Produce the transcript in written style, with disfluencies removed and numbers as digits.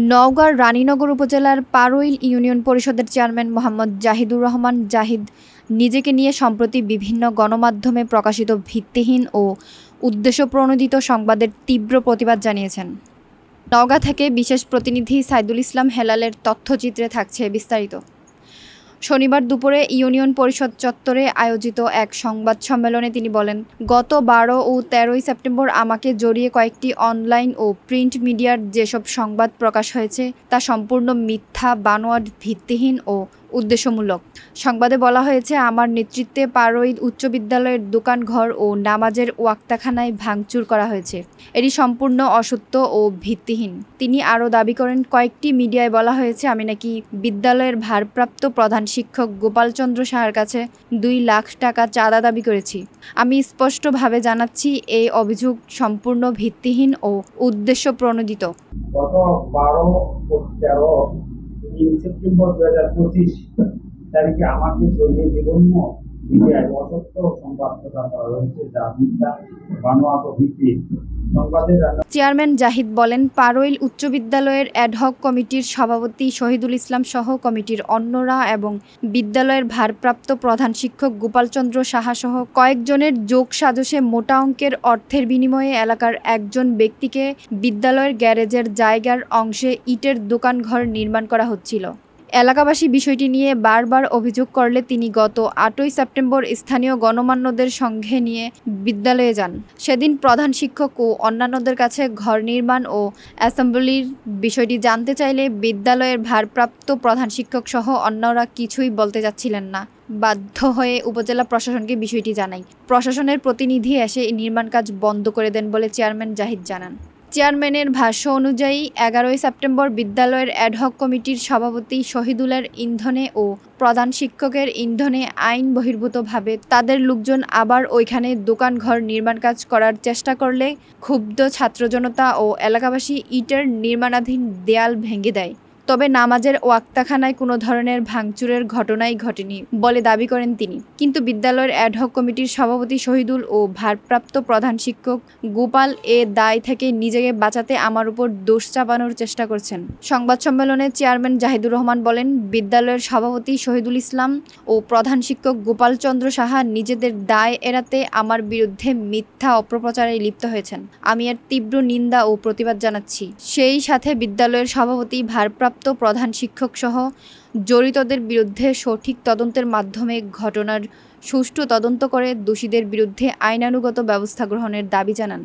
নওগাঁর রানীনগর উপজেলার পারৈল ইউনিয়ন পরিষদের চেয়ারম্যান মোহাম্মদ জাহিদুর রহমান জাহিদ নিজেকে নিয়ে সম্প্রতি বিভিন্ন গণমাধ্যমে প্রকাশিত ভিত্তিহীন ও উদ্দেশ্যপ্রণোদিত সংবাদের তীব্র প্রতিবাদ জানিয়েছেন। নওগাঁ থেকে বিশেষ প্রতিনিধি সাইদুল ইসলাম হেলালের তথ্যচিত্রে থাকছে বিস্তারিত। শনিবার দুপুরে ইউনিয়ন পরিষদ চত্বরে আয়োজিত এক সংবাদ সম্মেলনে তিনি বলেন, গত ১২ ও ১৩ সেপ্টেম্বর আমাকে জড়িয়ে কয়েকটি অনলাইন ও প্রিন্ট মিডিয়ার যেসব সংবাদ প্রকাশ হয়েছে তা সম্পূর্ণ মিথ্যা, বানোয়াট, ভিত্তিহীন ও উদ্দেশ্যমূলক। সংবাদে বলা হয়েছে, আমার নেতৃত্বে পারৈল উচ্চ বিদ্যালয়ের দোকানঘর ও নামাজের ওয়াক্তাখানায় ভাঙচুর করা হয়েছে। এটি সম্পূর্ণ অসত্য ও ভিত্তিহীন। তিনি আরও দাবি করেন, কয়েকটি মিডিয়ায় বলা হয়েছে আমি নাকি বিদ্যালয়ের ভারপ্রাপ্ত প্রধান শিক্ষক গোপাল চন্দ্র সাহার কাছে ২ লাখ টাকা চাঁদা দাবি করেছি। আমি স্পষ্টভাবে জানাচ্ছি, এই অভিযোগ সম্পূর্ণ ভিত্তিহীন ও উদ্দেশ্যপ্রণোদিত। গত ১২ ও ১৩ সেপ্টেম্বর ২০২৫ তারিখে আমাকে জড়িয়ে বিভিন্ন মিডিয়ায় অসত্য সংবাদ প্রচার করা হয়েছে, যা মিথ্যা, বানোয়াট ও ভিত্তিহীন। চেয়ারম্যান জাহিদ বলেন, পারৈল উচ্চ বিদ্যালয়ের অ্যাডহক কমিটির সভাপতি শহীদুল ইসলাম সহ কমিটির অন্যরা এবং বিদ্যালয়ের ভারপ্রাপ্ত প্রধান শিক্ষক গোপাল চন্দ্র সাহা সহ কয়েকজনের যোগ সাজশে মোটা অঙ্কের অর্থের বিনিময়ে এলাকার একজন ব্যক্তিকে বিদ্যালয়ের গ্যারেজের জায়গার অংশে ইটের দোকানঘর নির্মাণ করা হচ্ছিল। এলাকাবাসী বিষয়টি নিয়ে বারবার অভিযোগ করলে তিনি গত ৮ই সেপ্টেম্বর স্থানীয় গণমান্যদের সঙ্গে নিয়ে বিদ্যালয়ে যান। সেদিন প্রধান শিক্ষক ও অন্যান্যদের কাছে ঘর নির্মাণ ও অ্যাসেম্বলির বিষয়টি জানতে চাইলে বিদ্যালয়ের ভারপ্রাপ্ত প্রধান শিক্ষক সহ অন্যরা কিছুই বলতে যাচ্ছিলেন না। বাধ্য হয়ে উপজেলা প্রশাসনকে বিষয়টি জানাই। প্রশাসনের প্রতিনিধি এসে নির্মাণ কাজ বন্ধ করে দেন বলে চেয়ারম্যান জাহিদ জানান। চেয়ারম্যানের ভাষ্য অনুযায়ী ১১ই সেপ্টেম্বর বিদ্যালয়ের অ্যাডহক কমিটির সভাপতি শহীদুলের ইন্ধনে ও প্রধান শিক্ষকের ইন্ধনে আইন বহির্ভূতভাবে তাদের লোকজন আবার ওইখানে দোকানঘর নির্মাণ কাজ করার চেষ্টা করলে ক্ষুব্ধ ছাত্র জনতা ও এলাকাবাসী ইটের নির্মাণাধীন দেয়াল ভেঙে দেয়। তবে নামাজের ওয়াক্তাখানায় কোনো ধরনের ভাঙচুরের ঘটনাই ঘটেনি বলে দাবি করেন তিনি। কিন্তু বিদ্যালয়ের অ্যাডহক কমিটির সভাপতি শহীদুল ও ভারপ্রাপ্ত প্রধান শিক্ষক গোপাল এ দায় থেকে নিজেকে বাঁচাতে আমার উপর দোষ চাপানোর চেষ্টা করছেন। সংবাদ সম্মেলনে চেয়ারম্যান জাহিদুর রহমান বলেন, বিদ্যালয়ের সভাপতি শহীদুল ইসলাম ও প্রধান শিক্ষক গোপাল চন্দ্র সাহা নিজেদের দায় এড়াতে আমার বিরুদ্ধে মিথ্যা অপপ্রচারে লিপ্ত হয়েছেন। আমি এর তীব্র নিন্দা ও প্রতিবাদ জানাচ্ছি। সেই সাথে বিদ্যালয়ের সভাপতি, ভারপ্রাপ্ত প্রধান শিক্ষক সহ জড়িতদের বিরুদ্ধে সঠিক তদন্তের মাধ্যমে ঘটনার সুষ্ঠু তদন্ত করে দোষীদের বিরুদ্ধে আইনানুগত ব্যবস্থা গ্রহণের দাবি জানান।